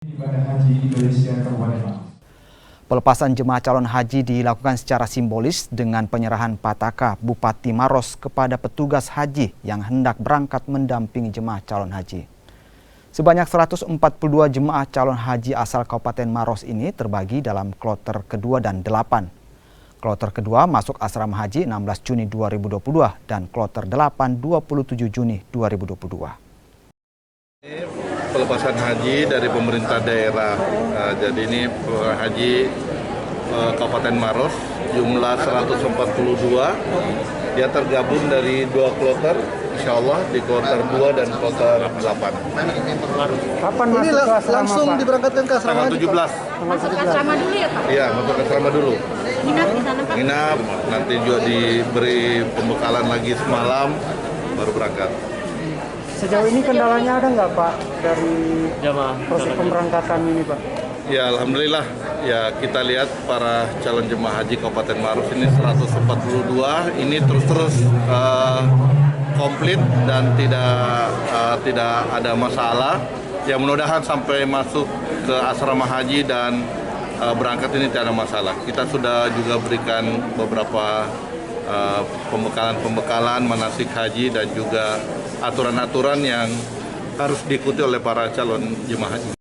Ibadah Haji Indonesia Kabupaten Maros. Pelepasan jemaah calon haji dilakukan secara simbolis dengan penyerahan pataka Bupati Maros kepada petugas haji yang hendak berangkat mendampingi jemaah calon haji. Sebanyak 142 jemaah calon haji asal Kabupaten Maros ini terbagi dalam kloter kedua dan 8. Kloter kedua masuk asrama haji 16 Juni 2022 dan kloter 8 27 Juni 2022. Pelepasan haji dari pemerintah daerah. Jadi ini haji Kabupaten Maros jumlah 142. Dia tergabung dari 2 kloter, insya Allah di kloter 2 dan kloter 8. Kapan masuk ke asrama, langsung Pak? diberangkatkan ke asrama? Tanggal 17. Masuk ke asrama dulu ya, Pak? Iya, masuk ke asrama dulu. Nginap di sana, Pak? Nginap, nanti juga diberi pembekalan lagi semalam, baru berangkat. Sejauh ini kendalanya ada nggak, Pak, dari proses pemberangkatan ini, Pak? Ya, alhamdulillah. Ya, kita lihat para calon jemaah haji Kabupaten Maros ini 142 ini terus komplit dan tidak ada masalah. Ya, mudah-mudahan sampai masuk ke asrama haji dan berangkat ini tidak ada masalah. Kita sudah juga berikan beberapa pembekalan manasik haji dan juga aturan-aturan yang harus diikuti oleh para calon jemaah haji.